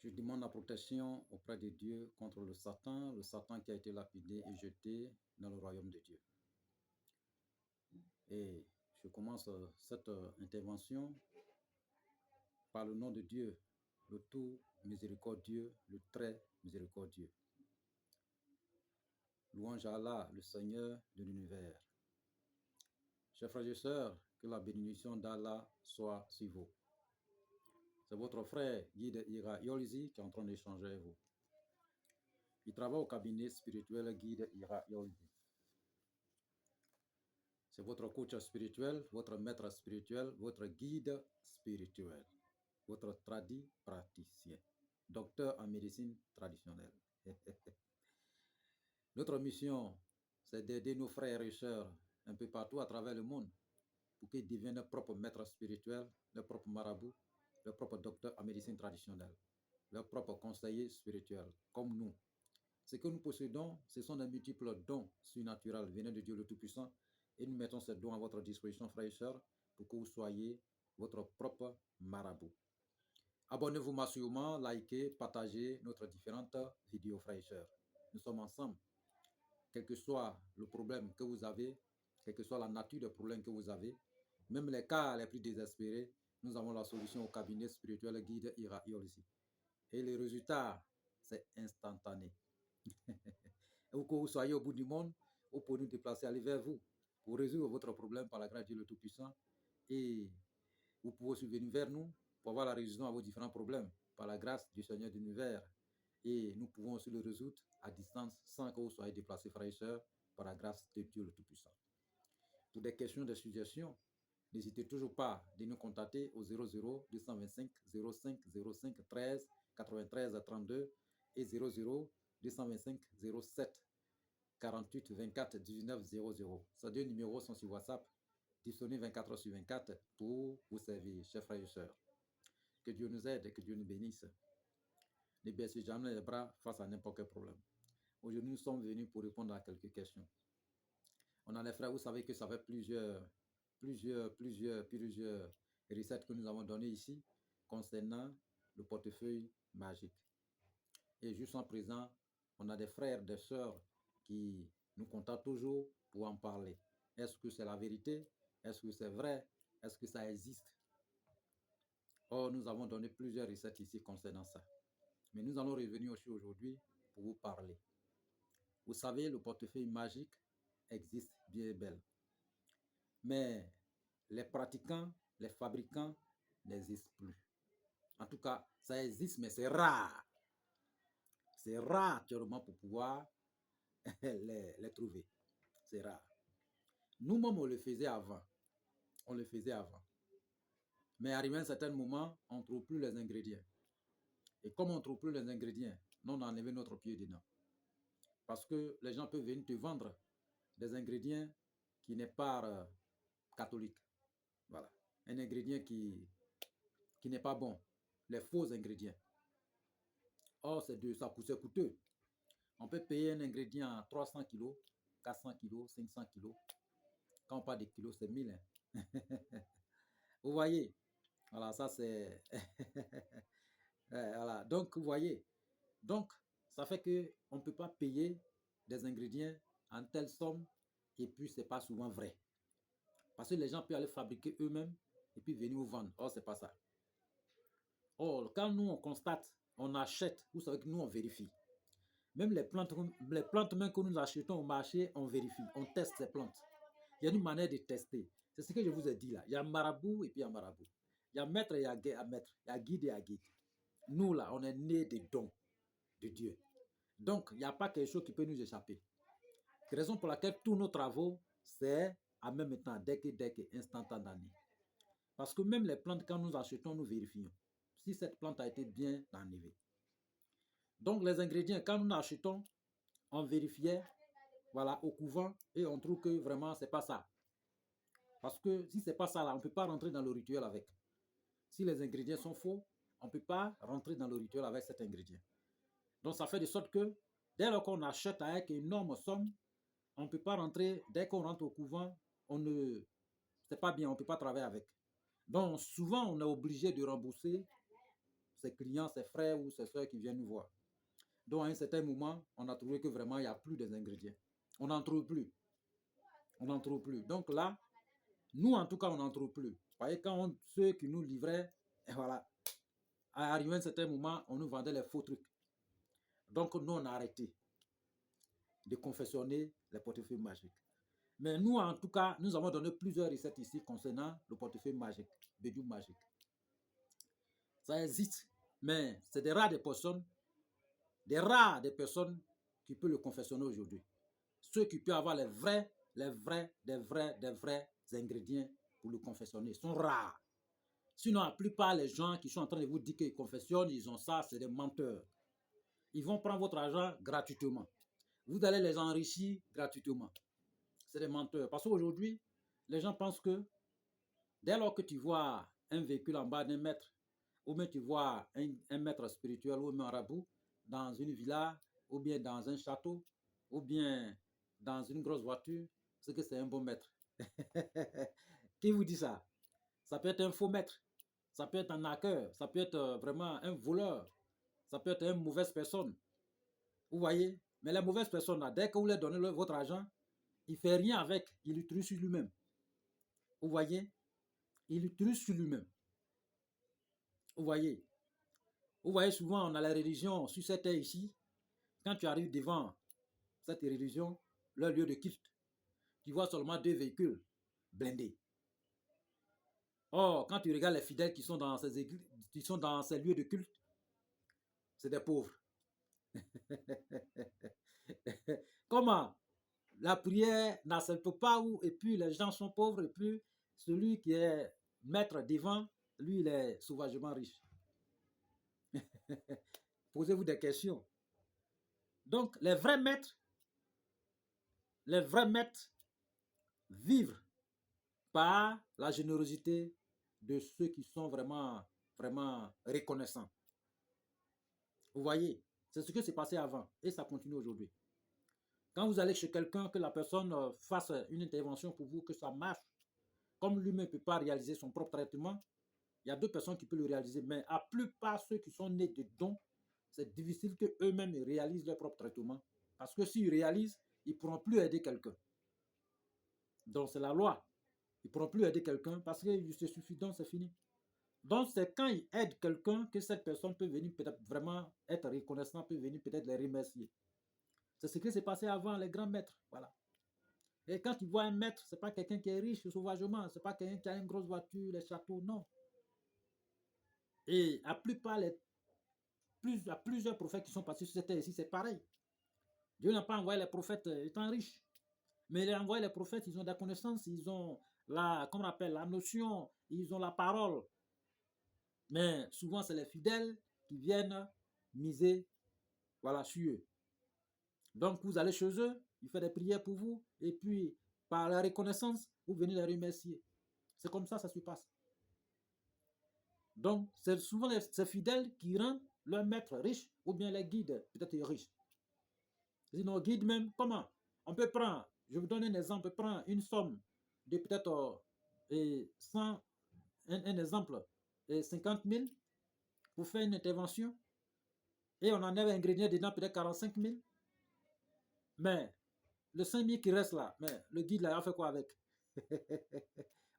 Je demande la protection auprès de Dieu contre le Satan qui a été lapidé et jeté dans le royaume de Dieu. Et je commence cette intervention par le nom de Dieu, le tout miséricordieux, le très miséricordieux. Louange à Allah, le Seigneur de l'univers. Chers frères et sœurs, que la bénédiction d'Allah soit sur vous. C'est votre frère Guide Ira Yolzi qui est en train d'échanger avec vous. Il travaille au cabinet spirituel Guide Ira Yolzi. C'est votre coach spirituel, votre maître spirituel, votre guide spirituel, votre praticien, docteur en médecine traditionnelle. Notre mission, c'est d'aider nos frères et sœurs un peu partout à travers le monde pour qu'ils deviennent leurs propres maîtres spirituels, leurs propres marabouts, leurs propres docteurs en médecine traditionnelle, leurs propres conseillers spirituels, comme nous. Ce que nous possédons, ce sont des multiples dons surnaturels venant de Dieu le Tout-Puissant, et nous mettons ces dons à votre disposition, frères et sœurs, pour que vous soyez votre propre marabout. Abonnez-vous massivement, likez, partagez notre différentes vidéos, frères et sœurs. Nous sommes ensemble. Quel que soit le problème que vous avez, quelle que soit la nature des problèmes que vous avez, même les cas les plus désespérés, nous avons la solution au cabinet spirituel Guide Ira Yolzi. Et les résultats, c'est instantané. Ou que vous soyez au bout du monde, ou pour nous déplacer, aller vers vous, pour résoudre votre problème par la grâce de Dieu le Tout-Puissant. Et vous pouvez aussi venir vers nous pour avoir la résolution à vos différents problèmes par la grâce du Seigneur de l'univers. Et nous pouvons aussi le résoudre à distance sans que vous soyez déplacés, frères et sœurs, par la grâce de Dieu le Tout-Puissant. Pour des questions, des suggestions, n'hésitez toujours pas de nous contacter au 00 225 05 05 13 93 32 et 00 225 07 48 24 19 00. Ces deux numéros sont sur WhatsApp, disponibles 24 heures sur 24 pour vous servir, chers frères et sœurs. Que Dieu nous aide et que Dieu nous bénisse. Ne baissez jamais les bras face à n'importe quel problème. Aujourd'hui, nous sommes venus pour répondre à quelques questions. On a les frères, vous savez que ça fait plusieurs recettes que nous avons données ici concernant le portefeuille magique. Et juste en présent, on a des frères, des sœurs qui nous contactent toujours pour en parler. Est-ce que c'est la vérité? Est-ce que c'est vrai? Est-ce que ça existe? Or, nous avons donné plusieurs recettes ici concernant ça. Mais nous allons revenir aussi aujourd'hui pour vous parler. Vous savez, le portefeuille magique existe bien et belle. Mais les pratiquants, les fabricants n'existent plus. En tout cas, ça existe, mais c'est rare. C'est rare actuellement pour pouvoir les trouver. C'est rare. Nous-mêmes, on le faisait avant. On le faisait avant. Mais arrivé à un certain moment, on ne trouve plus les ingrédients. Et comme on ne trouve plus les ingrédients, nous, on a enlevé notre pied dedans. Parce que les gens peuvent venir te vendre des ingrédients qui n'est pas catholique. Voilà. Un ingrédient qui n'est pas bon. Les faux ingrédients. Or, c'est coûteux. On peut payer un ingrédient à 300 kg, 400 kg, 500 kg. Quand on parle de kilos, c'est 1000. Hein. Vous voyez? Voilà, ça c'est... voilà. Donc, vous voyez? Donc, ça fait qu'on ne peut pas payer des ingrédients en telle somme et puis ce n'est pas souvent vrai. Parce que les gens peuvent aller fabriquer eux-mêmes et puis venir vous vendre. Or, ce n'est pas ça. Or, quand nous, on constate, on achète, vous savez que nous, on vérifie. Même les plantes même que nous achetons au marché, on vérifie, on teste ces plantes. Il y a une manière de tester. C'est ce que je vous ai dit là. Il y a marabout et puis il y a marabout. Il y a maître et il y a maître. Il y a guide et il y a guide. Nous là, on est nés des dons de Dieu. Donc, il n'y a pas quelque chose qui peut nous échapper. Raison pour laquelle tous nos travaux, c'est en même temps, dès que, instantané. Parce que même les plantes, quand nous achetons, nous vérifions si cette plante a été bien enlevée. Donc, les ingrédients, quand nous achetons, on vérifiait, voilà, au couvent, et on trouve que vraiment, c'est pas ça. Parce que si c'est pas ça, là, on ne peut pas rentrer dans le rituel avec. Si les ingrédients sont faux, on ne peut pas rentrer dans le rituel avec cet ingrédient. Donc, ça fait de sorte que, dès lors qu'on achète avec une énorme somme, on ne peut pas rentrer, dès qu'on rentre au couvent, c'est pas bien, on ne peut pas travailler avec. Donc, souvent, on est obligé de rembourser ses clients, ses frères ou ses soeurs qui viennent nous voir. Donc, à un certain moment, on a trouvé que vraiment, il n'y a plus des ingrédients. On n'en trouve plus. On n'en trouve plus. Donc là, nous, en tout cas, on n'en trouve plus. Vous voyez, quand ceux qui nous livraient, et voilà, à arriver à un certain moment, on nous vendait les faux trucs. Donc, nous, on a arrêté de confectionner les portefeuilles magiques. Mais nous, en tout cas, nous avons donné plusieurs recettes ici concernant le portefeuille magique, Bédou magique. Ça existe, mais c'est des rares des personnes qui peuvent le confectionner aujourd'hui. Ceux qui peuvent avoir des vrais ingrédients pour le confectionner sont rares. Sinon, la plupart des gens qui sont en train de vous dire qu'ils confectionnent, ils ont ça, c'est des menteurs. Ils vont prendre votre argent gratuitement. Vous allez les enrichir gratuitement. C'est des menteurs. Parce qu'aujourd'hui, les gens pensent que dès lors que tu vois un véhicule en bas d'un maître, ou bien tu vois un maître spirituel ou un marabout dans une villa, ou bien dans un château, ou bien dans une grosse voiture, c'est que c'est un bon maître. Qui vous dit ça? Ça peut être un faux maître, ça peut être un hacker, ça peut être vraiment un voleur, ça peut être une mauvaise personne. Vous voyez? Mais la mauvaise personne, là, dès que vous lui donnez votre argent, il ne fait rien avec, il l'utilise sur lui-même. Vous voyez? Il l'utilise sur lui-même. Vous voyez? Vous voyez, souvent, on a la religion sur cette terre ici. Quand tu arrives devant cette religion, leur lieu de culte, tu vois seulement 2 véhicules blindés. Or, quand tu regardes les fidèles qui sont dans ces églises, qui sont dans ces lieux de culte, c'est des pauvres. Comment? La prière n'accepte pas où, et puis les gens sont pauvres, et puis celui qui est maître devant, lui, il est sauvagement riche. Posez-vous des questions. Donc, les vrais maîtres vivent par la générosité de ceux qui sont vraiment reconnaissants. Vous voyez, c'est ce qui s'est passé avant et ça continue aujourd'hui. Quand vous allez chez quelqu'un, que la personne fasse une intervention pour vous, que ça marche, comme lui-même ne peut pas réaliser son propre traitement, il y a 2 personnes qui peuvent le réaliser, mais à plupart ceux qui sont nés de dons, c'est difficile qu'eux-mêmes réalisent leur propre traitement. Parce que s'ils réalisent, ils ne pourront plus aider quelqu'un. Donc c'est la loi. Ils ne pourront plus aider quelqu'un parce que c'est suffisant, c'est fini. Donc c'est quand ils aident quelqu'un que cette personne peut venir peut-être vraiment être reconnaissant, peut venir peut-être les remercier. C'est ce qui s'est passé avant les grands maîtres. Voilà. Et quand tu vois un maître, ce n'est pas quelqu'un qui est riche sauvagement, ce n'est pas quelqu'un qui a une grosse voiture, les châteaux, non. Et à plupart, plusieurs prophètes qui sont passés sur cette terre ici, c'est pareil. Dieu n'a pas envoyé les prophètes étant riches. Mais il a envoyé les prophètes, ils ont des connaissances, ils ont comment on appelle, la notion, ils ont la parole. Mais souvent, c'est les fidèles qui viennent miser sur eux. Donc, vous allez chez eux, ils font des prières pour vous, et puis, par la reconnaissance, vous venez les remercier. C'est comme ça se passe. Donc, c'est souvent ces fidèles qui rendent leur maître riche, ou bien les guides peut-être riches. Sinon, guide même, comment? On peut prendre, je vous donne un exemple, on peut prendre une somme de peut-être 100, un exemple, 50 000 pour faire une intervention, et on en a un ingrédient dedans, peut-être 45 000. Mais le 5 000 qui reste là, mais le guide là, il a fait quoi avec?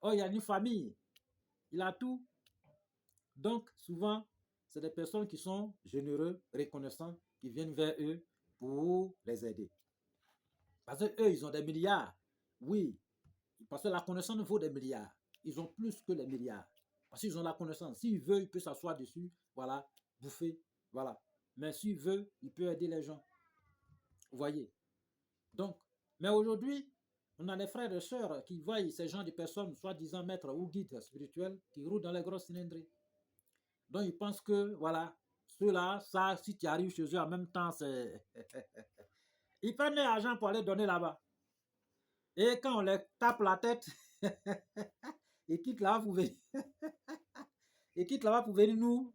Oh, il y a une famille, il a tout. Donc, souvent, c'est des personnes qui sont généreux, reconnaissants, qui viennent vers eux pour les aider. Parce qu'eux, ils ont des milliards. Oui, parce que la connaissance vaut des milliards. Ils ont plus que les milliards. Parce qu'ils ont la connaissance. S'il veut, il peut s'asseoir dessus, voilà, bouffer, voilà. Mais s'il veut, il peut aider les gens. Vous voyez? Donc, mais aujourd'hui, on a des frères et sœurs qui voient ces gens de personnes, soi-disant maîtres ou guides spirituels, qui roulent dans les grosses cylindrées. Donc, ils pensent que, voilà, ceux-là, ça, si tu arrives chez eux en même temps, c'est... Ils prennent l'argent pour aller donner là-bas. Et quand on les tape la tête, ils quittent là-bas pour venir. Ils quittent là-bas pour venir nous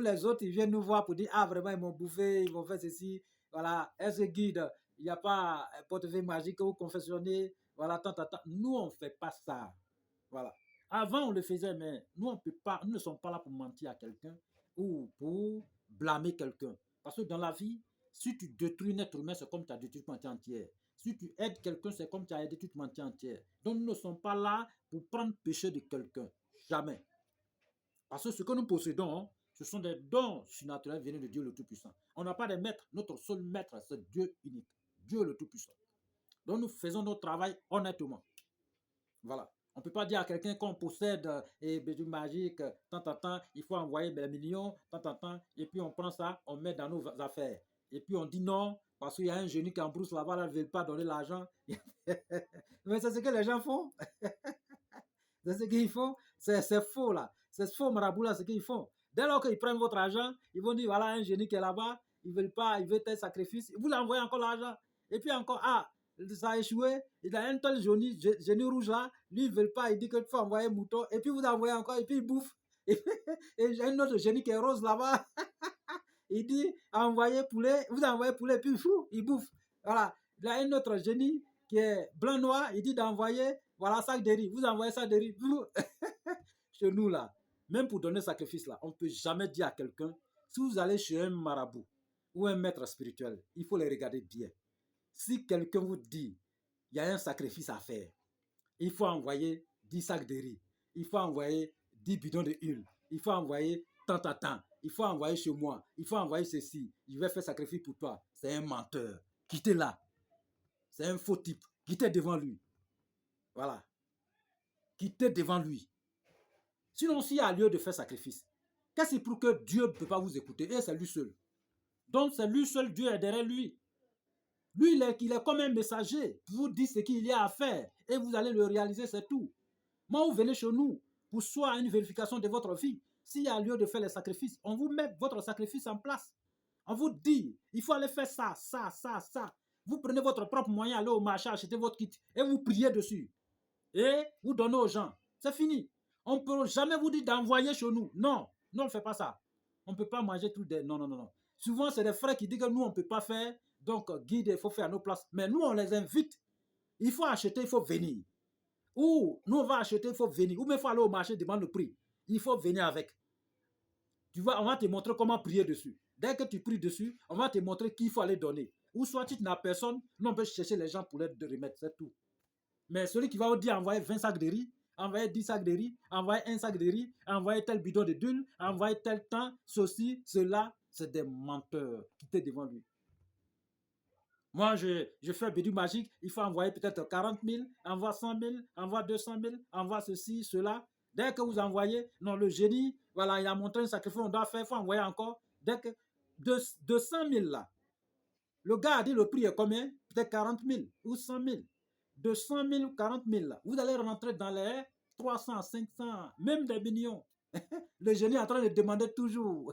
les autres, ils viennent nous voir pour dire, ah vraiment, ils m'ont bouffé, ils m'ont fait ceci. Voilà, est-ce guide, il n'y a pas un portefeuille magique ou confessionné, voilà, tant. Nous, on ne fait pas ça. Voilà. Avant, on le faisait, mais nous, on peut pas, nous ne sommes pas là pour mentir à quelqu'un ou pour blâmer quelqu'un. Parce que dans la vie, si tu détruis un être humain, c'est comme tu as détruit toute entière. Si tu aides quelqu'un, c'est comme tu as aidé toute entière. Donc, nous ne sommes pas là pour prendre péché de quelqu'un. Jamais. Parce que ce que nous possédons, hein, ce sont des dons surnaturels venus de Dieu le Tout-Puissant. On n'a pas de maître. Notre seul maître, c'est Dieu unique. Dieu le Tout-Puissant. Donc, nous faisons notre travail honnêtement. Voilà. On ne peut pas dire à quelqu'un qu'on possède du magique, tant, il faut envoyer des millions, tant, et puis on prend ça, on met dans nos affaires. Et puis on dit non, parce qu'il y a un génie qui en brousse là-bas, là, ne veut pas donner l'argent. Mais c'est ce que les gens font. C'est ce qu'ils font. C'est faux là. C'est faux, marabout là, ce qu'ils font. Dès lors qu'ils prennent votre argent, ils vont dire voilà un génie qui est là-bas, ils veulent pas, il veut tel sacrifice. Vous lui envoyez encore l'argent. Et puis encore, ah, ça a échoué, il a un tel génie rouge là, lui il ne veut pas, il dit qu'il faut envoyer un mouton, et puis vous envoyez encore, et puis il bouffe. Et j'ai un autre génie qui est rose là-bas, il dit envoyez poulet, vous envoyez poulet, et puis fou, il bouffe. Voilà, il a un autre génie qui est blanc-noir, il dit d'envoyer, voilà, sac de riz, vous envoyez sac de riz. Chez nous là, même pour donner sacrifice là, on ne peut jamais dire à quelqu'un, si vous allez chez un marabout ou un maître spirituel, il faut les regarder bien. Si quelqu'un vous dit, il y a un sacrifice à faire, il faut envoyer 10 sacs de riz, il faut envoyer 10 bidons de huile, il faut envoyer tant, il faut envoyer chez moi, il faut envoyer ceci, je vais faire sacrifice pour toi. C'est un menteur. Quittez là. C'est un faux type. Quittez devant lui. Voilà. Quittez devant lui. Sinon, s'il y a lieu de faire sacrifice, qu'est-ce qui prouve que Dieu ne peut pas vous écouter? Et c'est lui seul. Donc, c'est lui seul, Dieu est derrière lui. Lui, il est comme un messager. Vous dit ce qu'il y a à faire et vous allez le réaliser, c'est tout. Moi, vous venez chez nous pour soit une vérification de votre vie. S'il y a lieu de faire les sacrifices, on vous met votre sacrifice en place. On vous dit, il faut aller faire ça, ça, ça, ça. Vous prenez votre propre moyen, allez au marché, achetez votre kit et vous priez dessus. Et vous donnez aux gens. C'est fini. On ne peut jamais vous dire d'envoyer chez nous. Non, non, on ne fait pas ça. On ne peut pas manger tout des... Non. Souvent, c'est des frères qui disent que nous, on ne peut pas faire. Donc, guide, il faut faire à nos places. Mais nous, on les invite. Il faut acheter, il faut venir. Ou nous, on va acheter, il faut venir. Ou même il faut aller au marché, demander le prix. Il faut venir avec. Tu vois, on va te montrer comment prier dessus. Dès que tu pries dessus, on va te montrer qu'il faut aller donner. Ou soit tu n'as personne, nous, on peut chercher les gens pour les remettre, c'est tout. Mais celui qui va vous dire envoyer 20 sacs de riz, envoyer 10 sacs de riz, envoyer un sac de riz, envoyer tel bidon de d'huile, envoyer tel temps, ceci, cela, c'est des menteurs qui étaient devant lui. Moi, je fais bédu magique, il faut envoyer peut-être 40 000, envoie 100 000, envoie 200 000, envoie ceci, cela. Dès que vous envoyez, non, le génie, voilà, il a montré un sacrifice, on doit faire, il faut envoyer encore. Dès que 200 000 là, le gars a dit le prix est combien? Peut-être 40 000 ou 100 000. De 100 000 ou 40 000 là, vous allez rentrer dans les 300, 500, même des millions. Le génie est en train de demander toujours.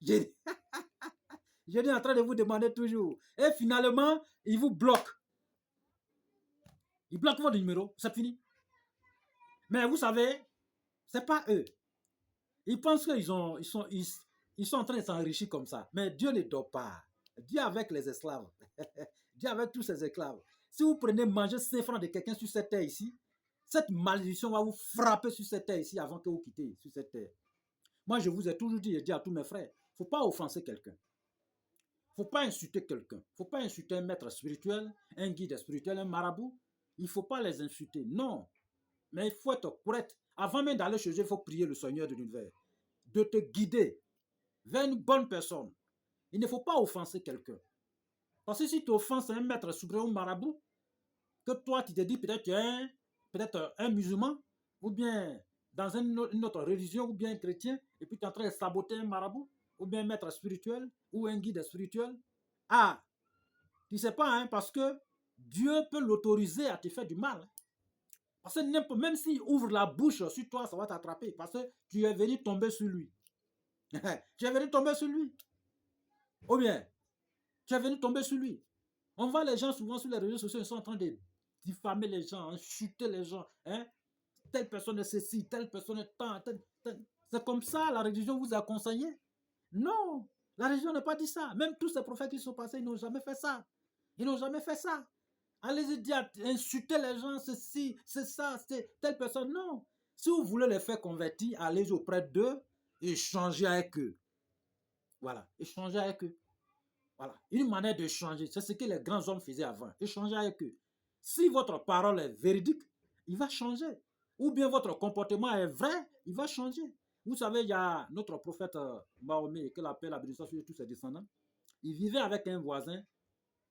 Génie est en train de vous demander toujours. Et finalement, il vous bloque. Il bloque votre numéro, c'est fini. Mais vous savez, c'est pas eux. Ils pensent qu'ils sont en train de s'enrichir comme ça. Mais Dieu ne dort pas. Dieu avec les esclaves. Dieu avec tous ses esclaves. Si vous prenez manger 5 francs de quelqu'un sur cette terre ici, cette malédiction va vous frapper sur cette terre ici avant que vous quittez sur cette terre. Moi, je vous ai toujours dit, et dit à tous mes frères, il ne faut pas offenser quelqu'un. Il ne faut pas insulter quelqu'un. Il ne faut pas insulter un maître spirituel, un guide spirituel, un marabout. Il ne faut pas les insulter. Non. Mais il faut être correct. Avant même d'aller chez eux, il faut prier le Seigneur de l'univers de te guider vers une bonne personne. Il ne faut pas offenser quelqu'un. Parce que si tu offenses un maître supérieur ou marabout, que toi, tu te dis peut-être un musulman, ou bien dans une autre religion, ou bien un chrétien, et puis tu es en train de saboter un marabout, ou bien un maître spirituel, ou un guide spirituel. Ah, tu ne sais pas, hein, parce que Dieu peut l'autoriser à te faire du mal. Parce que même s'il ouvre la bouche sur toi, ça va t'attraper, parce que tu es venu tomber sur lui. Tu es venu tomber sur lui. Ou bien, tu es venu tomber sur lui. On voit les gens souvent sur les réseaux sociaux, ils sont en train de diffamer les gens, chuter les gens. Hein? Telle personne est ceci, telle personne est tant. C'est comme ça la religion vous a conseillé? Non, la religion n'a pas dit ça. Même tous ces prophètes qui sont passés, ils n'ont jamais fait ça. Ils n'ont jamais fait ça. Allez-y dire, insulter les gens, ceci, c'est ça, c'est telle personne. Non. Si vous voulez les faire convertir, allez auprès d'eux et échangez avec eux. Voilà, échangez avec eux. Voilà, une manière de changer. C'est ce que les grands hommes faisaient avant. Échangez avec eux. Si votre parole est véridique, il va changer. Ou bien votre comportement est vrai, il va changer. Vous savez, il y a notre prophète Mahomet, que l'appelle la bénédiction sur tous ses descendants. Il vivait avec un voisin.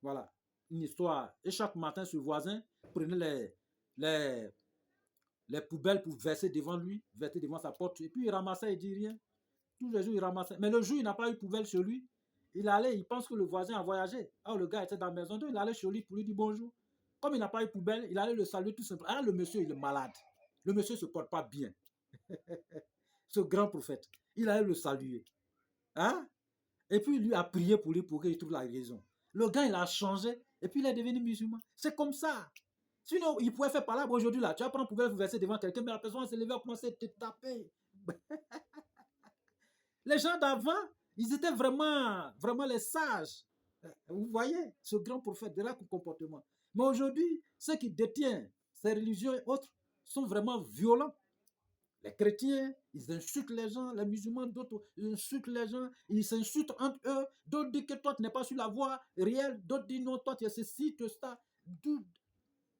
Voilà, une histoire. Et chaque matin, ce voisin prenait les poubelles pour verser devant lui, verser devant sa porte. Et puis il ramassait, il dit rien. Tous les jours, il ramassait. Mais le jour, il n'a pas eu poubelle chez lui. Il allait, il pense que le voisin a voyagé. Alors le gars était dans la maison, donc il allait chez lui pour lui dire bonjour. Comme il n'a pas eu poubelle, il allait le saluer tout simplement. Ah, le monsieur, il est malade. Le monsieur ne se porte pas bien. Ce grand prophète, il allait le saluer. Hein? Et puis il lui a prié pour lui pour qu'il trouve la guérison. Le gars, il a changé et puis il est devenu musulman. C'est comme ça. Sinon, il pouvait faire par là. Aujourd'hui, là, tu vas prendre poubelle, vous verser devant quelqu'un, mais la personne va se lever, va commencer à te taper. Les gens d'avant, ils étaient vraiment, vraiment les sages. Vous voyez, ce grand prophète de là comportement. Mais aujourd'hui, ceux qui détiennent ces religions et autres sont vraiment violents. Les chrétiens, ils insultent les gens, les musulmans, d'autres, ils insultent les gens, ils s'insultent entre eux. D'autres disent que toi, tu n'es pas sur la voie réelle. D'autres disent non, toi, tu es ceci, tu es ça.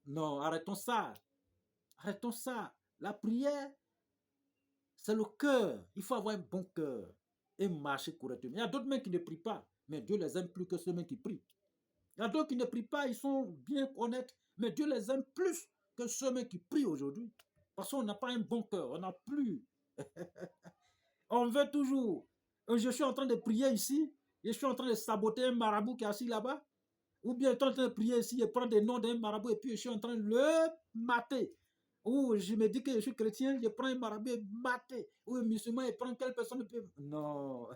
Non, arrêtons ça. Arrêtons ça. La prière, c'est le cœur. Il faut avoir un bon cœur et marcher correctement. Il y a d'autres mecs qui ne prient pas, mais Dieu les aime plus que ceux qui prient. Il y a d'autres qui ne prient pas, ils sont bien honnêtes, mais Dieu les aime plus que ceux qui prient aujourd'hui. Parce qu'on n'a pas un bon cœur, on n'a plus. On veut toujours. Je suis en train de prier ici, je suis en train de saboter un marabout qui est assis là-bas, ou bien je suis en train de prier ici et prendre des noms d'un marabout et puis je suis en train de le mater. Ou je me dis que je suis chrétien, je prends un marabout et mater. Ou un musulman et prend quelle personne. Non.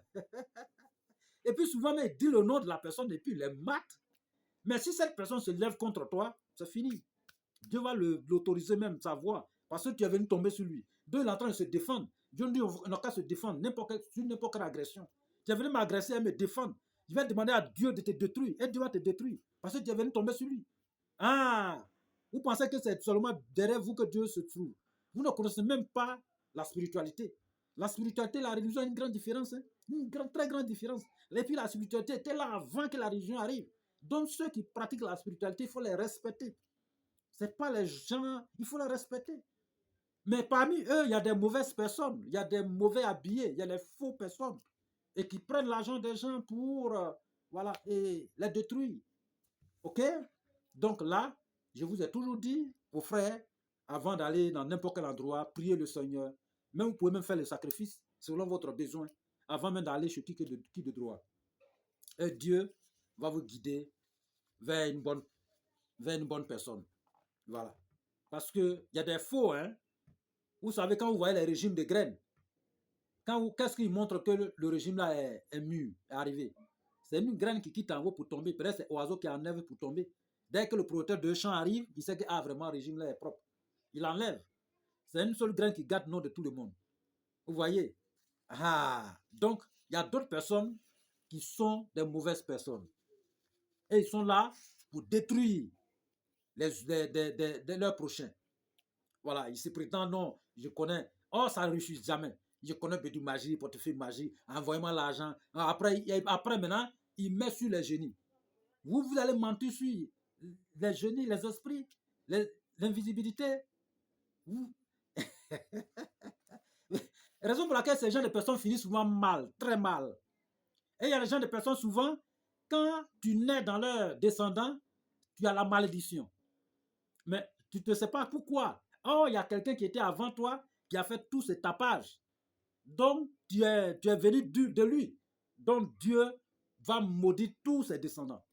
Et puis souvent, il dit le nom de la personne et puis il les mate. Mais si cette personne se lève contre toi, c'est fini. Dieu va l'autoriser même, sa voix, parce que tu es venu tomber sur lui. Dieu est en train de se défendre. Dieu dit, on n'a qu'à se défendre sur n'importe quelle agression. Tu es venu m'agresser et me défendre. Je vais demander à Dieu de te détruire. Et Dieu va te détruire. Parce que tu es venu tomber sur lui. Ah, vous pensez que c'est seulement derrière vous que Dieu se trouve. Vous ne connaissez même pas la spiritualité. La spiritualité et la religion ont une grande différence. Hein? Une très grande différence. Et puis la spiritualité était là avant que la religion arrive. Donc ceux qui pratiquent la spiritualité, il faut les respecter. Ce n'est pas les gens, il faut les respecter. Mais parmi eux, il y a des mauvaises personnes, il y a des mauvais habillés, il y a des faux personnes et qui prennent l'argent des gens pour voilà, et les détruire. OK? Donc là, je vous ai toujours dit, aux frères, avant d'aller dans n'importe quel endroit, priez le Seigneur. Même vous pouvez même faire le sacrifice selon votre besoin, avant même d'aller chez qui de droit. Et Dieu va vous guider vers une bonne personne. Voilà. Parce qu'il y a des faux, hein. Vous savez, quand vous voyez les régimes de graines, qu'est-ce qui montre que le régime là est mûr, est arrivé? C'est une graine qui quitte en haut pour tomber. Peut-être c'est l'oiseau qui enlève pour tomber. Dès que le producteur de champ arrive, il sait que vraiment, le régime là est propre. Il enlève. C'est une seule graine qui garde le nom de tout le monde. Vous voyez? Ah, donc, il y a d'autres personnes qui sont des mauvaises personnes. Et ils sont là pour détruire leurs prochains. Voilà, ils se prétendent, non, je connais. Oh, ça ne réussit jamais. Je connais Bédou Magie, portefeuille magie, envoyez-moi l'argent. Après, maintenant, il met sur les génies. Vous allez mentir sur les génies, les esprits, l'invisibilité. Raison pour laquelle ces gens de personnes finissent souvent mal, très mal. Et il y a des gens de personnes souvent, quand tu nais dans leurs descendants, tu as la malédiction. Mais tu ne sais pas pourquoi. Oh, il y a quelqu'un qui était avant toi qui a fait tout ce tapage. Donc, tu es venu de lui. Donc, Dieu va maudire tous ses descendants.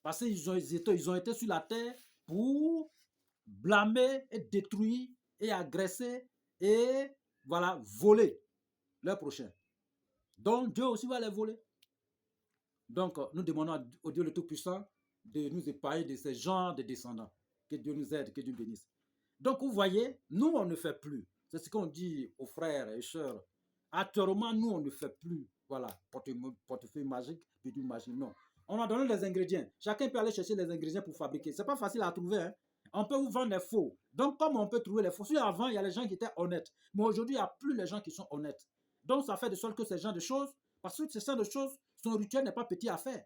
Parce qu'ils ont été sur la terre pour blâmer et détruire et agresser et voilà, voler leurs prochains. Donc, Dieu aussi va les voler. Donc, nous demandons au Dieu le Tout-Puissant de nous épargner de ces genres de descendants. Que Dieu nous aide, que Dieu bénisse. Donc, vous voyez, nous, on ne fait plus. C'est ce qu'on dit aux frères et sœurs. Actuellement, nous, on ne fait plus. Voilà, portefeuille magique, bidou magique, non. On a donné les ingrédients. Chacun peut aller chercher les ingrédients pour fabriquer. C'est pas facile à trouver. Hein. On peut vous vendre des faux. Donc, comme on peut trouver les faux? Si avant, il y a les gens qui étaient honnêtes. Mais aujourd'hui, il n'y a plus les gens qui sont honnêtes. Donc, ça fait de sorte que ce genre de choses, parce que ce genre de choses, son rituel n'est pas petit à faire.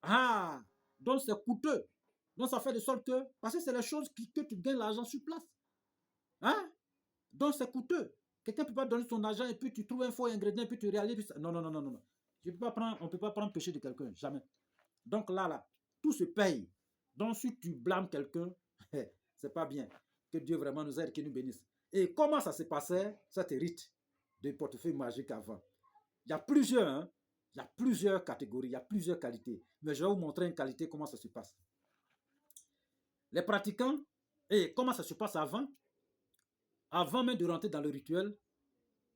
Ah, donc c'est coûteux. Donc, ça fait de sorte que, parce que c'est les choses que tu gagnes l'argent sur place. Hein? Donc, c'est coûteux. Quelqu'un ne peut pas donner son argent et puis tu trouves un faux ingrédient et puis tu réalises. Non, non, non, non, non. On ne peut pas prendre péché de quelqu'un, jamais. Donc là, tout se paye. Donc si tu blâmes quelqu'un, c'est pas bien. Que Dieu vraiment nous aide, qu'il nous bénisse. Et comment ça se passait, cet rite de portefeuille magique avant? Il y a plusieurs, hein? Il y a plusieurs catégories, il y a plusieurs qualités. Mais je vais vous montrer une qualité, comment ça se passe. Les pratiquants, et comment ça se passe avant? Avant même de rentrer dans le rituel,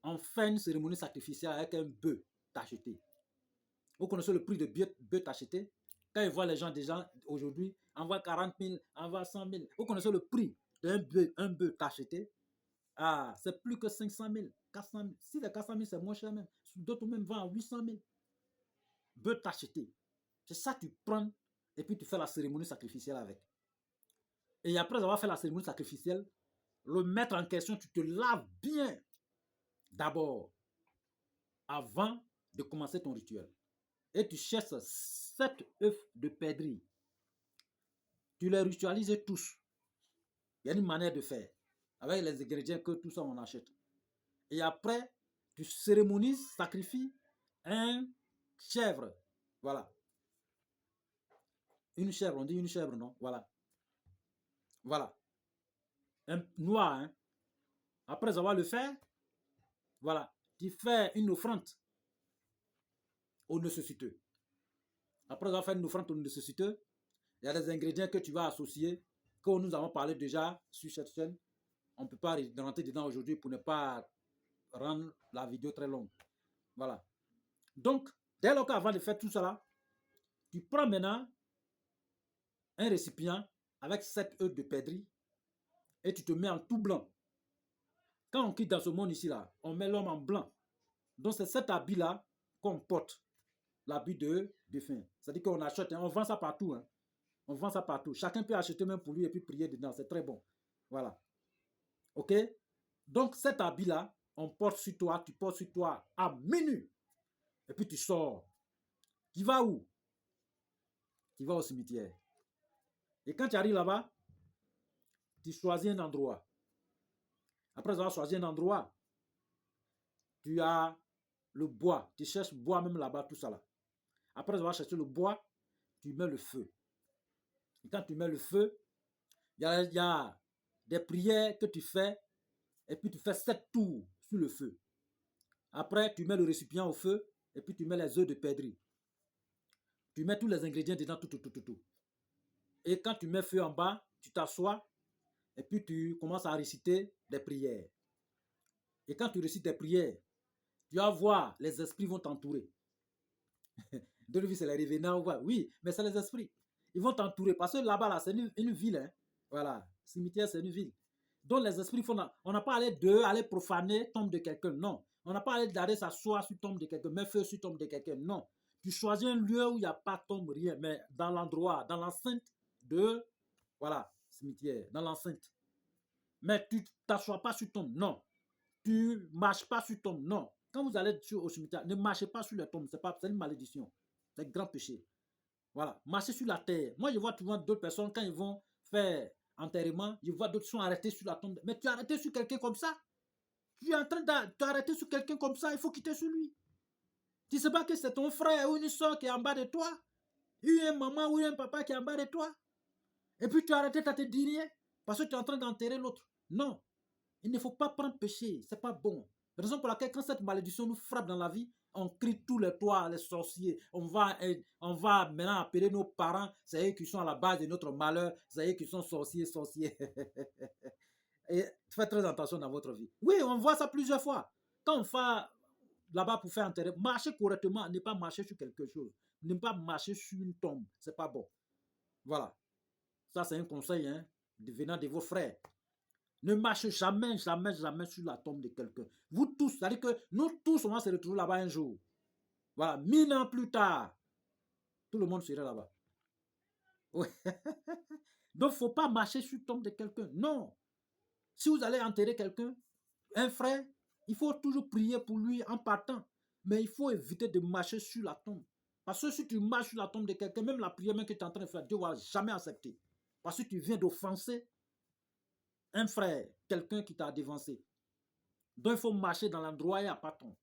on fait une cérémonie sacrificielle avec un bœuf tacheté. Vous connaissez le prix de bœuf tacheté? Quand ils voient les gens déjà aujourd'hui, envoie 40 000, envoie 100 000. Vous connaissez le prix d'un bœuf tacheté? Ah, c'est plus que 500 000, 400 000. Si les 400 000, c'est moins cher même. D'autres même vendent à 800 000. Bœuf tacheté. C'est ça, tu prends et puis tu fais la cérémonie sacrificielle avec. Et après avoir fait la cérémonie sacrificielle, le maître en question, tu te laves bien d'abord avant de commencer ton rituel. Et tu cherches 7 œufs de perdrix. Tu les ritualises tous. Il y a une manière de faire. Avec les ingrédients que tout ça on achète. Et après, tu cérémonises, sacrifies un chèvre. Voilà. Une chèvre, on dit une chèvre, non? Voilà. Voilà. Un noir, hein? Après avoir le fait, voilà. Tu fais une offrande aux nécessiteux. Après avoir fait une offrande aux nécessiteux, il y a des ingrédients que tu vas associer, que nous avons parlé déjà sur cette chaîne. On ne peut pas rentrer dedans aujourd'hui pour ne pas rendre la vidéo très longue. Voilà. Donc, dès lors qu'avant de faire tout cela, tu prends maintenant un récipient avec 7 œufs de perdrix et tu te mets en tout blanc. Quand on quitte dans ce monde ici, là, on met l'homme en blanc. Donc, c'est cet habit-là qu'on porte. L'habit de défunt. C'est-à-dire qu'on achète, on vend ça partout. Hein. On vend ça partout. Chacun peut acheter même pour lui et puis prier dedans. C'est très bon. Voilà. OK? Donc, cet habit-là, on porte sur toi, tu portes sur toi à minuit. Et puis tu sors. Tu vas où? Tu vas au cimetière. Et quand tu arrives là-bas, tu choisis un endroit. Après avoir choisi un endroit, tu as le bois. Tu cherches bois même là-bas, tout ça là. Après avoir cherché le bois, tu mets le feu. Et quand tu mets le feu, il y a des prières que tu fais et puis tu fais 7 tours sur le feu. Après, tu mets le récipient au feu et puis tu mets les œufs de perdrix. Tu mets tous les ingrédients dedans, tout. Et quand tu mets feu en bas, tu t'assois et puis tu commences à réciter des prières. Et quand tu récites des prières, tu vas voir, les esprits vont t'entourer. De lui, c'est les revenants. Oui, mais c'est les esprits. Ils vont t'entourer parce que là-bas, là, c'est une ville. Hein. Voilà, cimetière, c'est une ville. Donc les esprits font. On n'a pas allé aller profaner tombe de quelqu'un. Non. On n'a pas allé d'aller s'asseoir sur tombe de quelqu'un, mettre feu sur tombe de quelqu'un. Non. Tu choisis un lieu où il n'y a pas de tombe, rien, mais dans l'endroit, dans l'enceinte de. Voilà, cimetière, dans l'enceinte. Mais tu ne t'assois pas sur tombe. Non. Tu ne marches pas sur tombe. Non. Quand vous allez au cimetière, ne marchez pas sur les tombes. C'est une malédiction. C'est un grand péché. Voilà. Marchez sur la terre. Moi, je vois souvent d'autres personnes, quand ils vont faire enterrement, je vois d'autres sont arrêtés sur la tombe. Mais tu es arrêté sur quelqu'un comme ça? Tu es en train d'arrêter sur quelqu'un comme ça, il faut quitter sur lui. Tu ne sais pas que c'est ton frère ou une soeur qui est en bas de toi? Ou une maman ou un papa qui est en bas de toi? Et puis tu as arrêté à te dire parce que tu es en train d'enterrer l'autre. Non. Il ne faut pas prendre péché. C'est pas bon. La raison pour laquelle quand cette malédiction nous frappe dans la vie, on crie tous les toits, les sorciers. On va maintenant appeler nos parents. C'est eux qui sont à la base de notre malheur. C'est eux qui sont sorciers. Et faites très attention dans votre vie. Oui, on voit ça plusieurs fois. Quand on va là-bas pour faire enterrer, marchez correctement, ne pas marcher sur quelque chose. Ne pas marcher sur une tombe. C'est pas bon. Voilà. Ça, c'est un conseil venant de vos frères. Ne marchez jamais sur la tombe de quelqu'un. Vous tous, c'est-à-dire que nous tous, on va se retrouver là-bas un jour. Voilà, 1000 ans plus tard. Tout le monde serait là-bas. Ouais. Donc, il ne faut pas marcher sur le tombe de quelqu'un. Non. Si vous allez enterrer quelqu'un, un frère, il faut toujours prier pour lui en partant. Mais il faut éviter de marcher sur la tombe. Parce que si tu marches sur la tombe de quelqu'un, même la prière même que tu es en train de faire, Dieu ne va jamais accepter. Parce que tu viens d'offenser un frère, quelqu'un qui t'a dévancé. Donc, il faut marcher dans l'endroit où il n'y a pas de tombe.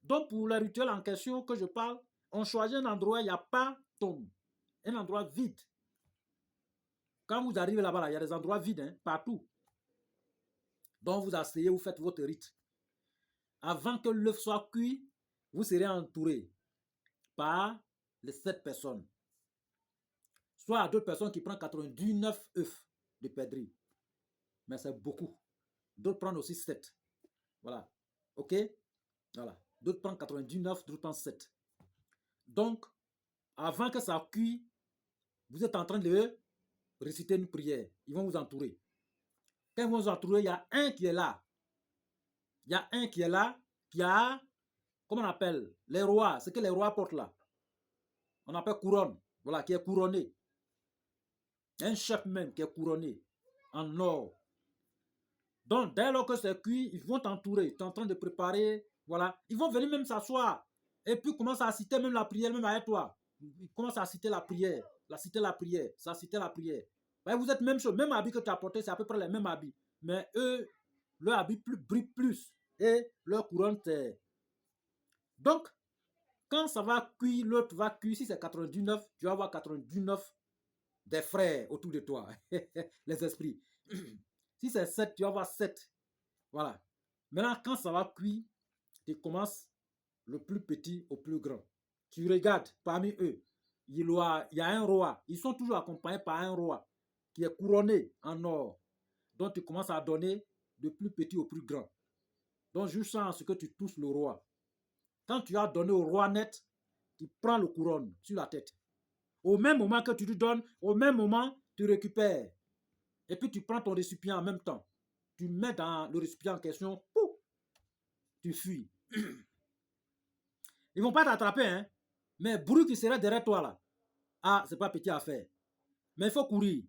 Donc, pour le rituel en question que je parle, on choisit un endroit où il n'y a pas de tombe. Un endroit vide. Quand vous arrivez là-bas, il y a des endroits vides, hein, partout. Donc, vous asseyez, vous faites votre rite. Avant que l'œuf soit cuit, vous serez entouré par les 7 personnes. Soit d'autres personnes qui prennent 99 œufs de perdrix. Mais c'est beaucoup. D'autres prennent aussi 7. Voilà. OK? Voilà. D'autres prennent 99, d'autres prennent 7. Donc, avant que ça cuise, vous êtes en train de réciter une prière. Ils vont vous entourer. Quand ils vont vous entourer, il y a un qui est là. Il y a un qui est là, qui a, comment on appelle, les rois, ce que les rois portent là. On appelle couronne. Voilà, qui est couronné. Un chef même qui est couronné en or. Donc, dès lors que c'est cuit, ils vont t'entourer. Tu es en train de préparer. Voilà. Ils vont venir même s'asseoir. Et puis, commencer à citer même la prière, même avec toi. Ils commencent à citer la prière. Citer la prière. Ça, citer la prière. Vous êtes même chose. Même habit que tu as porté, c'est à peu près les mêmes habits. Mais eux, leur habit brille plus. Et leur couronne, c'est. Donc, quand ça va cuire, l'autre va cuire. Si c'est 99, tu vas avoir 99 des frères autour de toi. Les esprits. Si c'est 7, tu vas avoir 7. Voilà. Maintenant, quand ça va cuire, tu commences le plus petit au plus grand. Tu regardes parmi eux. Il y a un roi. Ils sont toujours accompagnés par un roi qui est couronné en or. Donc, tu commences à donner de plus petit au plus grand. Donc, jusqu'à ce que tu touches le roi. Quand tu as donné au roi net, tu prends le couronne sur la tête. Au même moment que tu lui donnes, au même moment, tu récupères. Et puis, tu prends ton récipient en même temps. Tu mets dans le récipient en question, pouf, tu fuis. Ils ne vont pas t'attraper, hein. Mais bruit qui serait derrière toi, là, ah, c'est pas petit à faire. Mais il faut courir.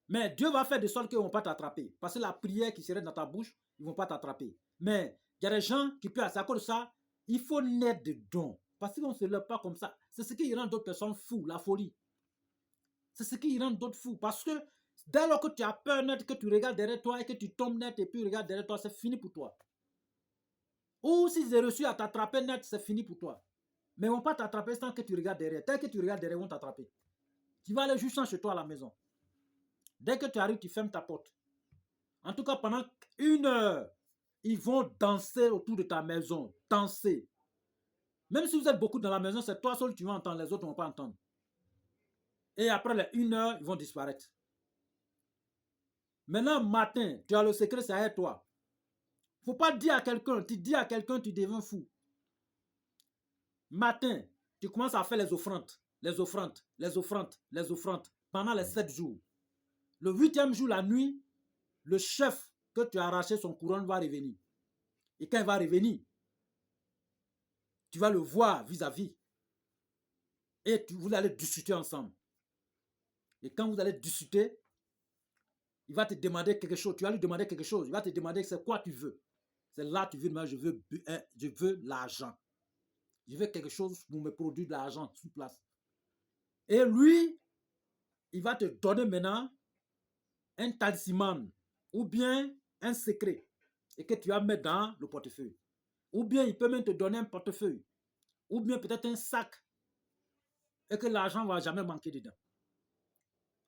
Mais Dieu va faire de sorte qu'ils ne vont pas t'attraper. Parce que la prière qui serait dans ta bouche, ils ne vont pas t'attraper. Mais il y a des gens qui peuvent, à cause de ça, il faut naître dedans. Parce qu'on ne se lève pas comme ça. C'est ce qui rend d'autres personnes fous, la folie. C'est ce qui rend d'autres fous. Parce que dès lors que tu as peur net, que tu regardes derrière toi et que tu tombes net et puis tu regardes derrière toi, c'est fini pour toi. Ou s'ils ont réussi à t'attraper net, c'est fini pour toi. Mais ils ne vont pas t'attraper sans que tu regardes derrière. Dès que tu regardes derrière, ils vont t'attraper. Tu vas aller juste chez toi à la maison. Dès que tu arrives, tu fermes ta porte. En tout cas, pendant 1 heure, ils vont danser autour de ta maison. Danser. Même si vous êtes beaucoup dans la maison, c'est toi seul qui vas entendre, les autres ne vont pas entendre. Et après les 1 heure, ils vont disparaître. Maintenant, matin, tu as le secret, c'est à toi. Il ne faut pas dire à quelqu'un, tu dis à quelqu'un, tu deviens fou. Matin, tu commences à faire les offrandes, les offrandes, les offrandes, les offrandes, pendant les 7 jours. Le 8e jour, la nuit, le chef que tu as arraché son couronne va revenir. Et quand il va revenir, tu vas le voir vis-à-vis. Et vous allez discuter ensemble. Et quand vous allez discuter, il va te demander quelque chose. Tu vas lui demander quelque chose. Il va te demander c'est quoi tu veux. C'est là que tu veux, moi je veux l'argent. Je veux quelque chose pour me produire de l'argent sur place. Et lui, il va te donner maintenant un talisman ou bien un secret et que tu vas mettre dans le portefeuille. Ou bien il peut même te donner un portefeuille ou bien peut-être un sac et que l'argent ne va jamais manquer dedans.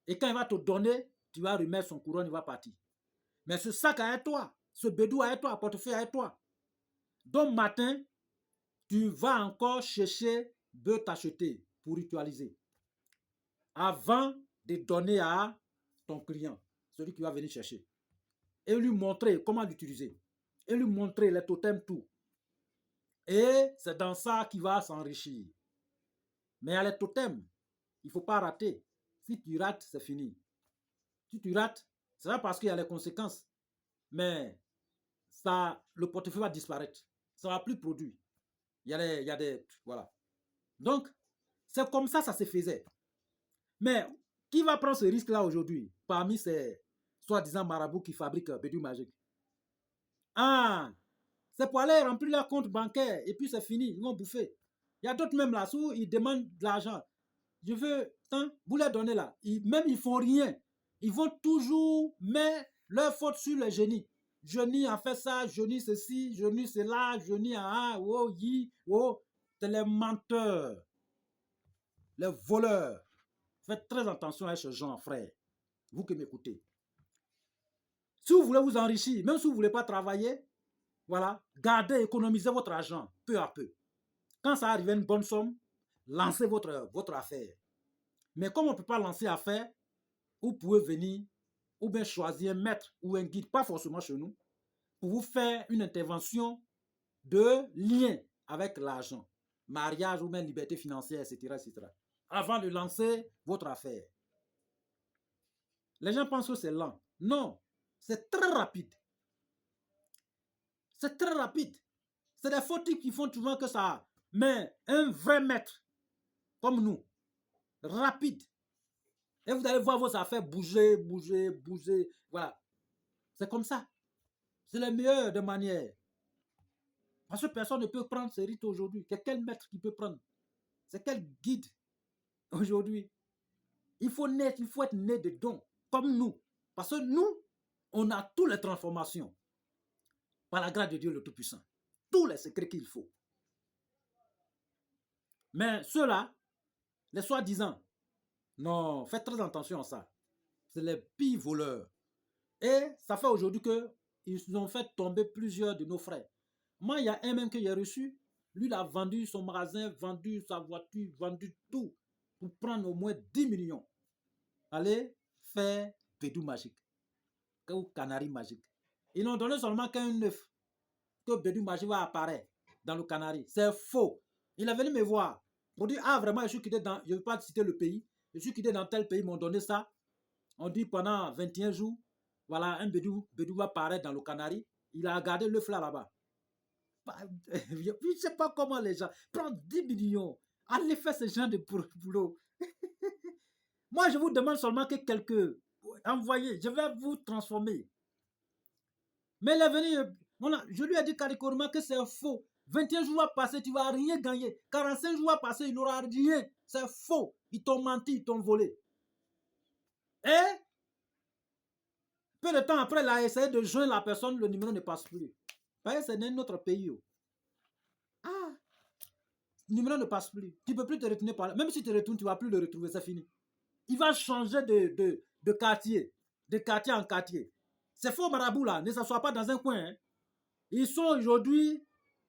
Et quand il va te donner, tu vas remettre son couronne, il va partir. Mais ce sac est à toi, ce bédou est à toi, portefeuille est à toi. Donc matin, tu vas encore chercher de t'acheter pour ritualiser. Avant de donner à ton client, celui qui va venir chercher. Et lui montrer comment l'utiliser. Et lui montrer les totems, tout. Et c'est dans ça qu'il va s'enrichir. Mais à les totems, il ne faut pas rater. Si tu rates, c'est fini. Si tu rates, c'est pas parce qu'il y a les conséquences. Mais ça, le portefeuille va disparaître. Ça ne va plus produire. Il y a des voilà. Donc, C'est comme ça se faisait. Mais qui va prendre ce risque-là aujourd'hui parmi ces soi-disant marabouts qui fabriquent Bédou Magique? Ah, c'est pour aller remplir leur compte bancaire et puis c'est fini, ils vont bouffer. Il y a d'autres même là, où ils demandent de l'argent. Je veux tant, vous leur donnez là. Même ils font rien. Ils vont toujours mettre leur faute sur le génie. Génie a fait ça, génie ceci, génie cela, génie a oh, yi, oh. C'est les menteurs, les voleurs. Faites très attention à ce genre, frère. Vous qui m'écoutez. Si vous voulez vous enrichir, même si vous ne voulez pas travailler, voilà, gardez, économisez votre argent peu à peu. Quand ça arrive à une bonne somme, lancez votre affaire. Mais comme on ne peut pas lancer affaire, vous pouvez venir ou bien choisir un maître ou un guide, pas forcément chez nous, pour vous faire une intervention de lien avec l'argent, mariage ou même liberté financière, etc., etc., avant de lancer votre affaire. Les gens pensent que c'est lent. Non, c'est très rapide. C'est très rapide. C'est des faux types qui font souvent que ça. Mais un vrai maître, comme nous, rapide. Et vous allez voir vos affaires bouger, bouger, bouger. Voilà. C'est comme ça. C'est le meilleur de manière. Parce que personne ne peut prendre ce rythme aujourd'hui. C'est quel maître qui peut prendre? C'est quel guide aujourd'hui? Il faut être né dedans, comme nous. Parce que nous, on a toutes les transformations. Par la grâce de Dieu le Tout-Puissant. Tous les secrets qu'il faut. Mais ceux-là, les soi-disant, non, faites très attention à ça. C'est les pires voleurs. Et ça fait aujourd'hui qu'ils ont fait tomber plusieurs de nos frères. Moi, il y a un même que j'ai reçu. Lui, il a vendu son magasin, vendu sa voiture, vendu tout pour prendre au moins 10 millions. Allez faire Bédou Magique ou Canari Magique. Ils n'ont donné seulement qu'un œuf que Bédou Magique va apparaître dans le Canari. C'est faux. Il est venu me voir pour dire, ah vraiment, je suis quitté dans, je ne vais pas citer le pays, je suis quitté dans tel pays, ils m'ont donné ça. On dit pendant 21 jours, voilà, un Bédou va apparaître dans le Canari. Il a gardé l'œuf là-bas. Je ne sais pas comment les gens prennent 10 millions. Allez faire ce genre de boulot. Moi, je vous demande seulement que quelqu'un envoyez, je vais vous transformer. Mais il est venu, je lui ai dit catégoriquement que c'est faux. 21 jours va passer, tu ne vas rien gagner. 45 jours va passer, il n'aura rien. C'est faux. Ils t'ont menti, ils t'ont volé. Et peu de temps après, il a essayé de joindre la personne, le numéro ne passe plus. Parce que c'est dans notre pays. Ah, le numéro ne passe plus. Tu ne peux plus te retourner par là. Même si tu te retournes, tu ne vas plus le retrouver, c'est fini. Il va changer de quartier, de quartier en quartier. Ces faux marabouts là, ne s'assoient pas dans un coin. Hein. Ils sont aujourd'hui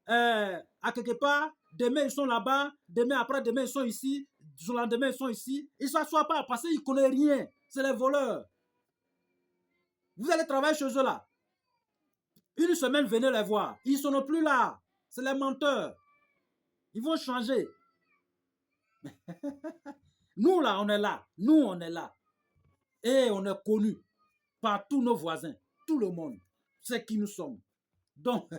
à quelque part, demain ils sont là-bas, demain après-demain ils sont ici, le lendemain ils sont ici. Ils ne s'assoient pas parce qu'ils ne connaissent rien. C'est les voleurs. Vous allez travailler chez eux là. Une semaine, venez les voir. Ils ne sont plus là. C'est les menteurs. Ils vont changer. Nous là, on est là. Nous, on est là. Et on est connus par tous nos voisins, tout le monde. C'est qui nous sommes. Donc,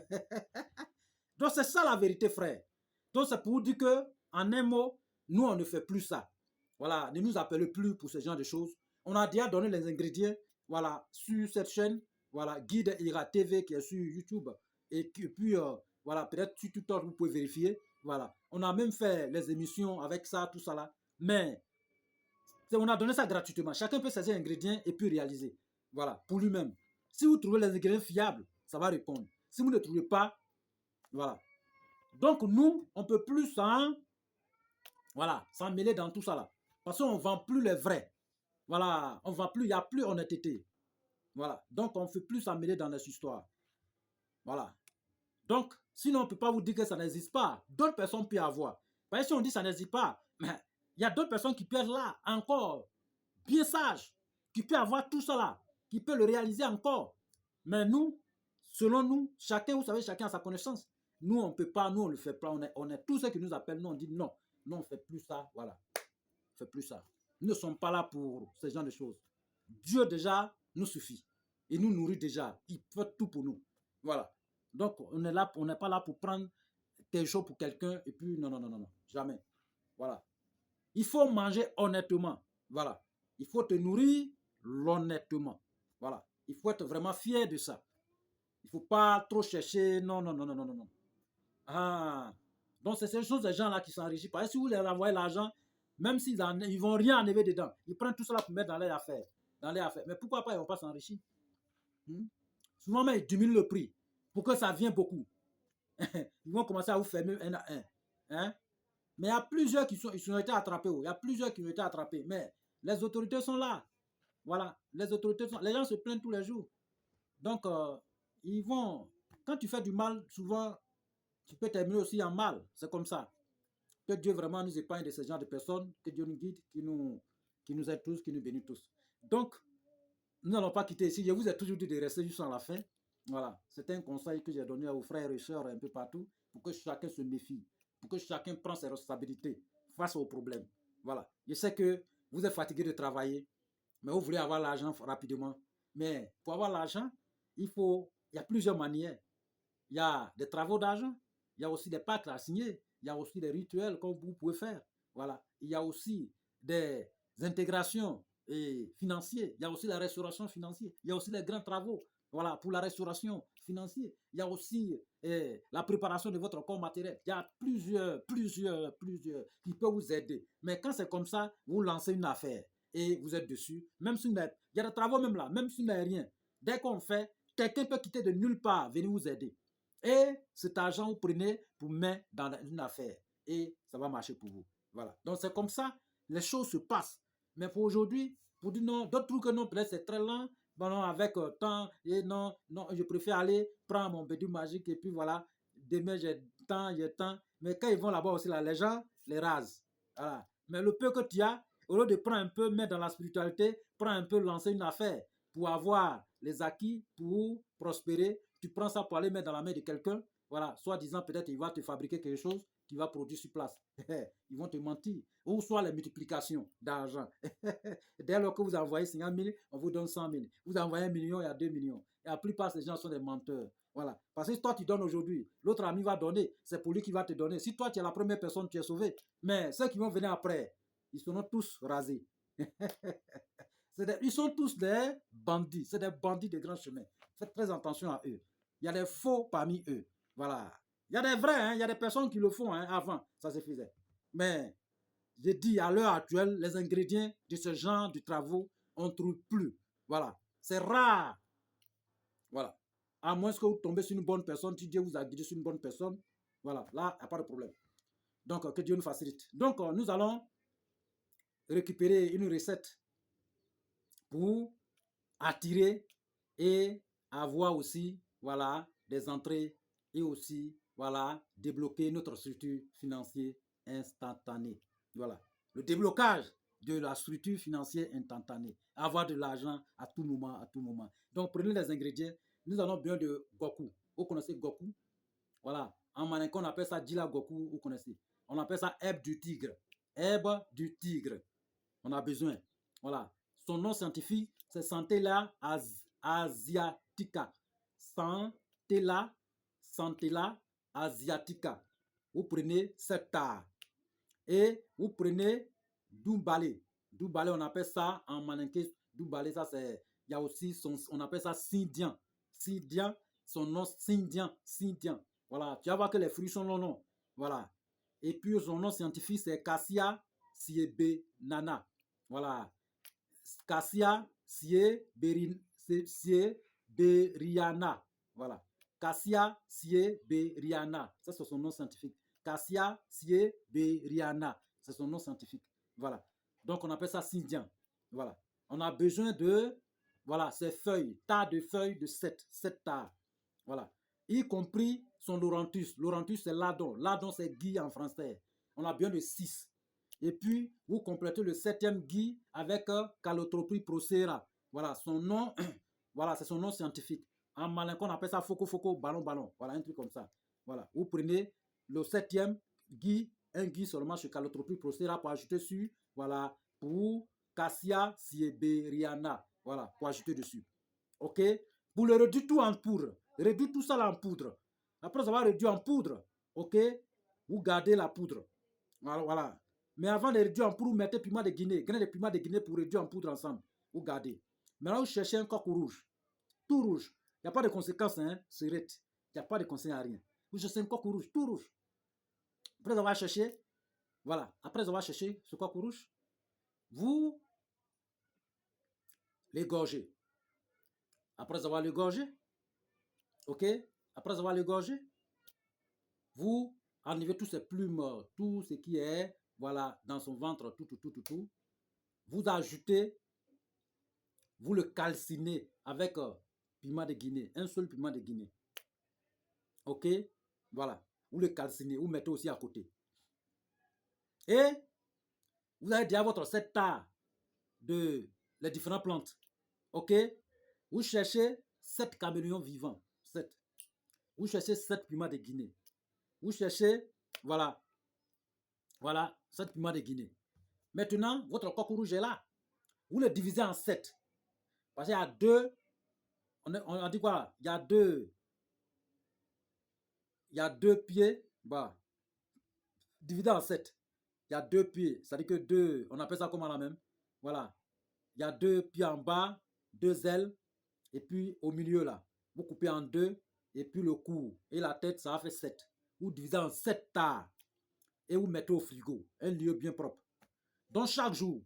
c'est ça la vérité, frère. Donc, c'est pour vous dire que, en un mot, nous, on ne fait plus ça. Voilà, ne nous appelez plus pour ce genre de choses. On a déjà donné les ingrédients, voilà, sur cette chaîne, voilà, Guide Ira TV qui est sur YouTube. Et puis, voilà, peut-être sur Twitter, vous pouvez vérifier. Voilà, on a même fait les émissions avec ça, tout ça là. Mais, on a donné ça gratuitement. Chacun peut saisir ingrédients et puis réaliser. Voilà, pour lui-même. Si vous trouvez les ingrédients fiables, ça va répondre. Si vous ne trouvez pas, voilà. Donc, nous, on ne peut plus s'en mêler dans tout ça là. Parce qu'on ne vend plus les vrais. Voilà, on ne vend plus, il n'y a plus honnêteté. Voilà, donc on ne fait plus s'en mêler dans les histoires. Voilà. Donc, sinon, on ne peut pas vous dire que ça n'existe pas. D'autres personnes peuvent avoir. Parce que si on dit que ça n'existe pas, mais il y a d'autres personnes qui peuvent être là, encore, bien sages, qui peuvent avoir tout ça là, qui peuvent le réaliser encore. Mais nous, selon nous, chacun, vous savez, chacun a sa connaissance. Nous, on ne peut pas, nous, on ne le fait pas. On est tous ceux qui nous appellent, nous, on dit non. Non, on ne fait plus ça, voilà. On ne fait plus ça. Nous ne sommes pas là pour ce genre de choses. Dieu, déjà, nous suffit. Il nous nourrit déjà. Il fait tout pour nous. Voilà. Donc, on est là, on n'est pas là pour prendre quelque chose pour quelqu'un et puis, non, jamais. Voilà. Il faut manger honnêtement. Voilà. Il faut te nourrir honnêtement. Voilà. Il faut être vraiment fier de ça. Il ne faut pas trop chercher. Non, non, non, non, non, non. Ah. Donc, c'est ces choses des gens-là qui s'enrichissent. Parce que si vous leur envoyez l'argent, même s'ils ne vont rien enlever dedans, ils prennent tout cela pour mettre dans leurs affaires. Mais pourquoi pas, ils ne vont pas s'enrichir? Souvent, mais ils diminuent le prix pour que ça vienne beaucoup. Ils vont commencer à vous fermer un à un. Hein? Mais il y a plusieurs qui ont été attrapés. Il y a plusieurs qui ont été attrapés. Mais les autorités sont là. Voilà. Les autorités sont là. Les gens se plaignent tous les jours. Donc, ils vont. Quand tu fais du mal, souvent, tu peux terminer aussi en mal. C'est comme ça. Que Dieu vraiment nous épargne de ce genre de personnes. Que Dieu nous guide, qui nous aide tous, qui nous bénit tous. Donc, nous n'allons pas quitter ici. Je vous ai toujours dit de rester jusqu'à la fin. Voilà. C'est un conseil que j'ai donné aux frères et sœurs un peu partout pour que chacun se méfie, pour que chacun prenne ses responsabilités face aux problèmes. Voilà. Je sais que vous êtes fatigué de travailler, mais vous voulez avoir l'argent rapidement. Mais pour avoir l'argent, il y a plusieurs manières. Il y a des travaux d'argent, il y a aussi des pactes à signer, il y a aussi des rituels que vous pouvez faire. Voilà. Il y a aussi des intégrations financières, il y a aussi la restauration financière, il y a aussi les grands travaux. Voilà, pour la restauration financière, il y a aussi la préparation de votre corps matériel. Il y a plusieurs qui peuvent vous aider. Mais quand c'est comme ça, vous lancez une affaire et vous êtes dessus. Même si il y a des travaux même là, même si n'est rien. Dès qu'on fait, quelqu'un peut quitter de nulle part, venir vous aider. Et cet argent, vous prenez pour mettre dans une affaire. Et ça va marcher pour vous. Voilà. Donc c'est comme ça, les choses se passent. Mais pour aujourd'hui, pour dire non, d'autres trucs que non, peut-être c'est très lent. Bon, non, avec temps, et non, je préfère aller prendre mon bédou magique et puis voilà, demain j'ai temps. Mais quand ils vont là-bas aussi, là, les gens les rasent. Voilà. Mais le peu que tu as, au lieu de prendre un peu, mettre dans la spiritualité, prends un peu, lancer une affaire pour avoir les acquis, pour prospérer, tu prends ça pour aller mettre dans la main de quelqu'un, voilà, soit disant peut-être il va te fabriquer quelque chose qui va produire sur place. Ils vont te mentir. Ou soit les multiplications d'argent. Dès lors que vous envoyez 50 000, on vous donne 100 000. Vous envoyez 1 million, il y a 2 millions. Et la plupart des gens sont des menteurs. Voilà. Parce que si toi tu donnes aujourd'hui, l'autre ami va donner, c'est pour lui qui va te donner. Si toi tu es la première personne, tu es sauvé. Mais ceux qui vont venir après, ils seront tous rasés. Ils sont tous des bandits. C'est des bandits de grand chemin. Faites très attention à eux. Il y a des faux parmi eux. Voilà. Il y a des vrais, hein, il y a des personnes qui le font hein, avant, ça se faisait. Mais je dis à l'heure actuelle, les ingrédients de ce genre de travaux, on ne trouve plus. Voilà. C'est rare. Voilà. À moins que vous tombez sur une bonne personne, si Dieu vous a guidé sur une bonne personne, voilà, là, il n'y a pas de problème. Donc, que Dieu nous facilite. Donc, nous allons récupérer une recette pour attirer et avoir aussi, voilà, des entrées et aussi, voilà, débloquer notre structure financière instantanée. Voilà, le déblocage de la structure financière instantanée. Avoir de l'argent à tout moment, à tout moment. Donc, prenez les ingrédients. Nous allons bien de Goku. Vous connaissez Goku? Voilà. En mannequin, on appelle ça Dila Goku. Vous connaissez? On appelle ça herbe du tigre. Herbe du tigre. On a besoin. Voilà. Son nom scientifique, c'est Centella asiatica. Centella asiatica. Vous prenez 7 tares. Et vous prenez Doubalé. Doubalé, on appelle ça en mannequin. Doubalé, ça c'est. Il y a aussi, on appelle ça Sindian. Sindian, son nom Sindian. Voilà. Tu vas voir que les fruits sont longs. Voilà. Et puis son nom scientifique, c'est Cassia siebenana. Voilà. Cassia sieberiana. Voilà. Cassia sieberiana. Ça, c'est son nom scientifique. Cassia sieberiana. C'est son nom scientifique. Voilà. Donc, on appelle ça Sindian. Voilà. On a besoin de, voilà, ces feuilles, tas de feuilles de 7 tas. Voilà. Y compris son Laurentus. Laurentus, c'est ladon. Ladon, c'est gui en français. On a besoin de 6. Et puis, vous complétez le 7e gui avec Calotropis procera. Voilà, son nom, voilà, c'est son nom scientifique. En malinquin, on appelle ça foco, ballon. Voilà, un truc comme ça. Voilà, vous prenez le 7e gui, un gui seulement sur Calotropis procera pour ajouter sur, voilà, pour Cassia sieberiana. Voilà, pour ajouter dessus. OK? Pour le réduire tout en poudre. Réduire tout ça en poudre. Après avoir réduit en poudre, OK? Vous gardez la poudre. Voilà. Mais avant de réduire en poudre, vous mettez piment de Guinée, grains de piment de Guinée pour réduire en poudre ensemble. Vous gardez. Maintenant, vous cherchez un coq rouge. Tout rouge. Il n'y a pas de conséquences, hein, serrette. Il n'y a pas de conséquences à rien. Vous cherchez un coq rouge, tout rouge. Après avoir cherché, voilà, après avoir cherché ce coq rouge, vous l'égorgez. Après avoir l'égorgé, ok, après avoir l'égorgé, vous enlevez tous ces plumes, tout ce qui est, voilà, dans son ventre, tout. Vous ajoutez, vous le calcinez avec piment de Guinée, un seul piment de Guinée. Ok, voilà, vous le calcinez, vous mettez aussi à côté. Et vous avez déjà votre 7 tas de les différentes plantes. Ok, vous cherchez 7 caméléons vivants. 7. Vous cherchez 7 piments de Guinée. Vous cherchez, voilà, 7 piments de Guinée. Maintenant, votre coq rouge est là. Vous le divisez en 7. Parce qu'il y a deux, on dit quoi? Il y a deux pieds, bah, divisé en 7. Il y a 2 pieds, c'est-à-dire que 2, on appelle ça comment la même? Voilà. Il y a 2 pieds en bas, 2 ailes, et puis au milieu là, vous coupez en 2, et puis le cou et la tête, ça va faire 7. Vous divisez en 7 tas, et vous mettez au frigo, un lieu bien propre. Donc chaque jour,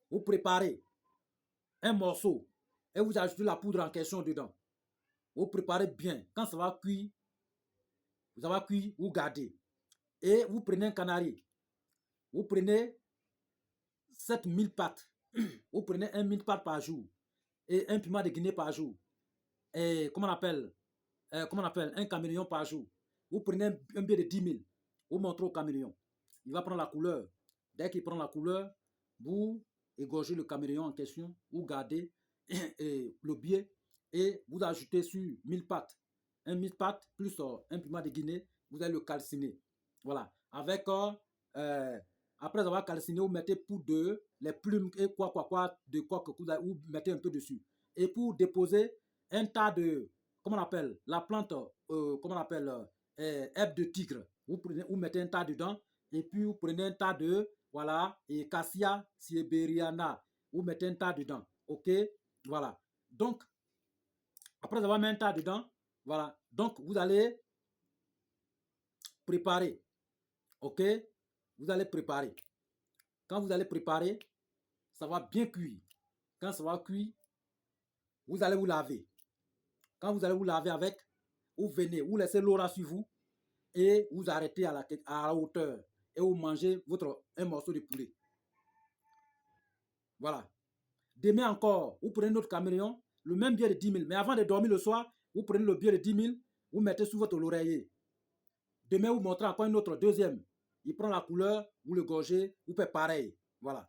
vous préparez un morceau, et vous ajoutez la poudre en question dedans. Vous préparez bien. Quand ça va cuire, vous gardez. Et vous prenez un canari. Vous prenez 7000 pâtes. Vous prenez 1000 pâtes par jour. Et un piment de Guinée par jour. Et comment on appelle un caméléon par jour. Vous prenez un billet de 10 000. Vous montrez au caméléon. Il va prendre la couleur. Dès qu'il prend la couleur, vous égorgez le caméléon en question. Vous gardez le billet. Et vous ajoutez sur 1000 pâtes. 1000 pâtes plus un piment de Guinée. Vous allez le calciner. Voilà. Avec après avoir calciné, vous mettez pour les plumes et quoi, de quoi que vous mettez un peu dessus. Et pour déposer un tas de, comment on appelle, la plante, comment on appelle, herbe de tigre. Vous mettez un tas dedans, et puis vous prenez un tas de, voilà, et Cassia siberiana. Vous mettez un tas dedans, ok, voilà. Donc, après avoir mis un tas dedans, voilà, donc vous allez préparer, ok, vous allez préparer. Quand vous allez préparer, ça va bien cuire. Quand ça va cuire, vous allez vous laver. Quand vous allez vous laver avec, vous venez, vous laissez l'eau là sur vous et vous arrêtez à la hauteur et vous mangez un morceau de poulet. Voilà. Demain encore, vous prenez notre caméléon, le même billet de 10 000. Mais avant de dormir le soir, vous prenez le billet de 10 000, vous mettez sous votre oreiller. Demain, vous montrez encore une autre, deuxième. Il prend la couleur, vous le gorgez, vous faites pareil. Voilà.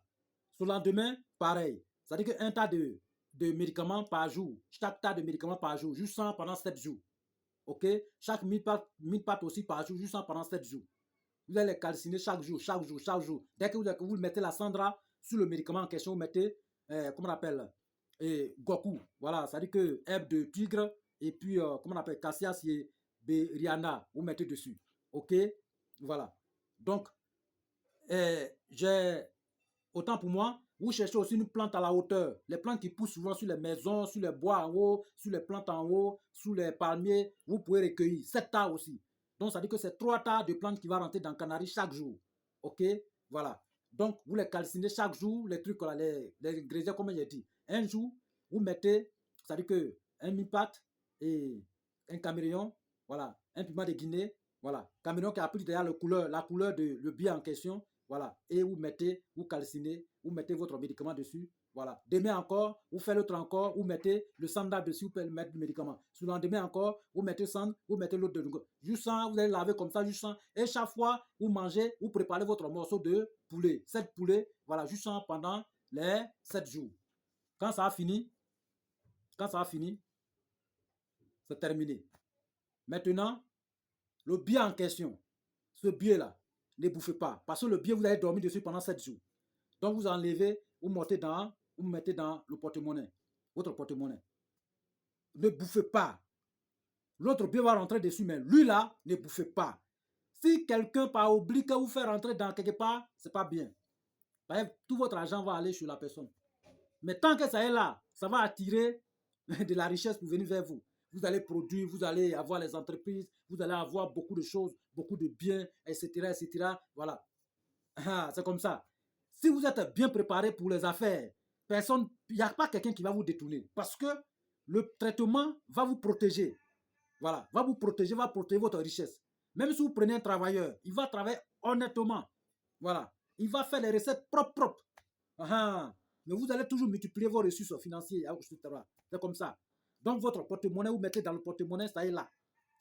Sur le lendemain, pareil. C'est-à-dire qu'un tas de médicaments par jour, chaque tas de médicaments par jour, juste 100 pendant 7 jours. Ok? Chaque 1000 pâtes aussi par jour, juste 100 pendant 7 jours. Vous allez les calciner chaque jour. Dès que vous mettez la Sandra sur le médicament en question, vous mettez, comment on appelle, Goku. Voilà, c'est-à-dire que herbe de tigre, et puis, comment on appelle, Cassia siberiana, vous mettez dessus. Ok? Voilà. Donc, autant pour moi, vous cherchez aussi une plante à la hauteur. Les plantes qui poussent souvent sur les maisons, sur les bois en haut, sur les plantes en haut, sous les palmiers, vous pouvez recueillir 7 tas aussi. Donc, ça veut dire que c'est 3 tas de plantes qui vont rentrer dans le canari chaque jour. Ok? Voilà. Donc, vous les calcinez chaque jour, les trucs, là, les ingrédients, comme j'ai dit. Un jour, vous mettez, ça veut dire que un mi-pâte et un caméléon, voilà, un piment de Guinée, voilà. Caméléon qui applique derrière la couleur de le billet en question. Voilà. Et vous calcinez, vous mettez votre médicament dessus. Voilà. Demain encore, vous faites l'autre encore, vous mettez le sandal dessus, vous pouvez mettre le médicament. Sur le lendemain encore, vous mettez sand, vous mettez l'autre dedans. Juste ça, vous allez laver comme ça, juste ça. Et chaque fois, vous mangez, vous préparez votre morceau de poulet. 7 poulets, voilà, juste ça pendant les 7 jours. Quand ça a fini, c'est terminé. Maintenant, le billet en question, ce billet-là, ne bouffez pas. Parce que le billet, vous allez dormir dessus pendant 7 jours. Donc, vous enlevez, vous mettez dans le porte-monnaie, votre porte-monnaie. Ne bouffez pas. L'autre billet va rentrer dessus, mais lui là, ne bouffez pas. Si quelqu'un par oubli que vous fait rentrer dans quelque part, c'est pas bien. Tout votre argent va aller sur la personne. Mais tant que ça est là, ça va attirer de la richesse pour venir vers vous. Vous allez produire, vous allez avoir les entreprises, vous allez avoir beaucoup de choses, beaucoup de biens, etc., etc. Voilà. C'est comme ça. Si vous êtes bien préparé pour les affaires, personne, il n'y a pas quelqu'un qui va vous détourner. Parce que le traitement va vous protéger. Voilà, va vous protéger, va protéger votre richesse. Même si vous prenez un travailleur, il va travailler honnêtement. Voilà, il va faire les recettes propres. Mais vous allez toujours multiplier vos ressources financières, etc. C'est comme ça. Donc, votre porte-monnaie, vous mettez dans le porte-monnaie, ça est là.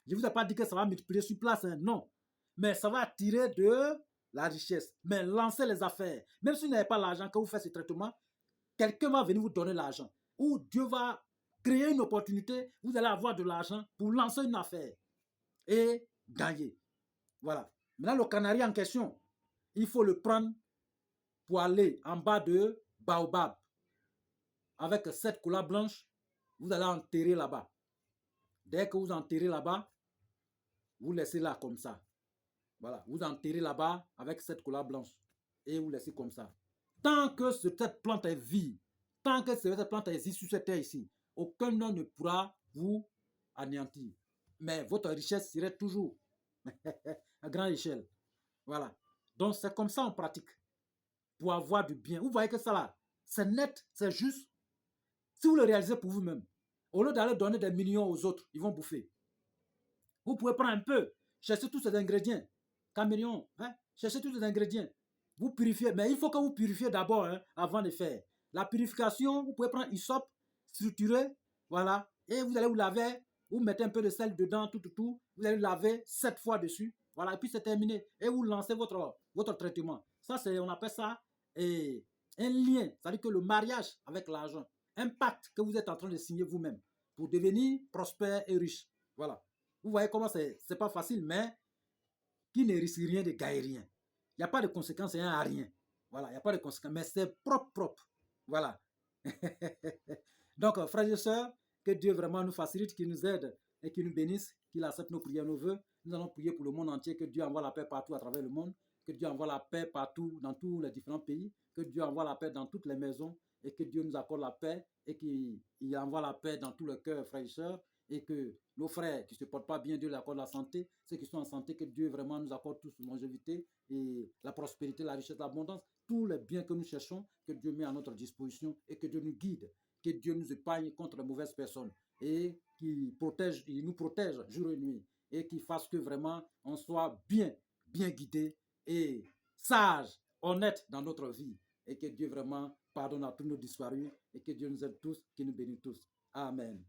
Je ne vous ai pas dit que ça va multiplier sur place, hein, non. Mais ça va attirer de la richesse. Mais lancez les affaires. Même si vous n'avez pas l'argent, quand vous faites ce traitement, quelqu'un va venir vous donner l'argent. Ou Dieu va créer une opportunité, vous allez avoir de l'argent pour lancer une affaire et gagner. Voilà. Maintenant, le canari en question, il faut le prendre pour aller en bas de Baobab. Avec 7 couleurs blanches, vous allez enterrer là-bas. Dès que vous enterrez là-bas, vous laissez là comme ça. Voilà, vous enterrez là-bas avec 7 couleurs blanches et vous laissez comme ça. Tant que cette plante est vive, tant que cette plante existe sur cette terre ici, aucun homme ne pourra vous anéantir. Mais votre richesse serait toujours à grande échelle. Voilà. Donc, c'est comme ça en pratique. Pour avoir du bien. Vous voyez que ça là, c'est net, c'est juste. Si vous le réalisez pour vous-même, au lieu d'aller donner des millions aux autres, ils vont bouffer. Vous pouvez prendre un peu, chercher tous ces ingrédients. Caméléon, cherchez tous ces ingrédients. Vous purifiez, mais il faut que vous purifiez d'abord avant de faire. La purification, vous pouvez prendre hysope, structuré, voilà, et vous allez vous laver, vous mettez un peu de sel dedans, tout, vous allez laver 7 fois dessus, voilà, et puis c'est terminé. Et vous lancez votre traitement. Ça, on appelle ça un lien, c'est-à-dire que le mariage avec l'argent, un pacte que vous êtes en train de signer vous-même pour devenir prospère et riche. Voilà. Vous voyez comment c'est pas facile, mais qui ne risque rien de gagner rien. Il n'y a pas de conséquences, rien à rien. Voilà, il n'y a pas de conséquences, mais c'est propre. Voilà. Donc, frères et sœurs, que Dieu vraiment nous facilite, qu'il nous aide et qu'il nous bénisse, qu'il accepte nos prières, nos vœux. Nous allons prier pour le monde entier, que Dieu envoie la paix partout à travers le monde, que Dieu envoie la paix partout, dans tous les différents pays, que Dieu envoie la paix dans toutes les maisons et que Dieu nous accorde la paix et qu'il envoie la paix dans tout le cœur, frères et sœurs, et que nos frères qui ne se portent pas bien, Dieu leur accorde la santé, ceux qui sont en santé, que Dieu vraiment nous accorde tous la longévité et la prospérité, la richesse, l'abondance, tous les biens que nous cherchons, que Dieu met à notre disposition et que Dieu nous guide, que Dieu nous épargne contre les mauvaises personnes et qu'il nous protège jour et nuit et qu'il fasse que vraiment on soit bien guidé et sage, honnête dans notre vie et que Dieu vraiment pardonne à tous nos disparus et que Dieu nous aide tous, qu'il nous bénisse tous. Amen.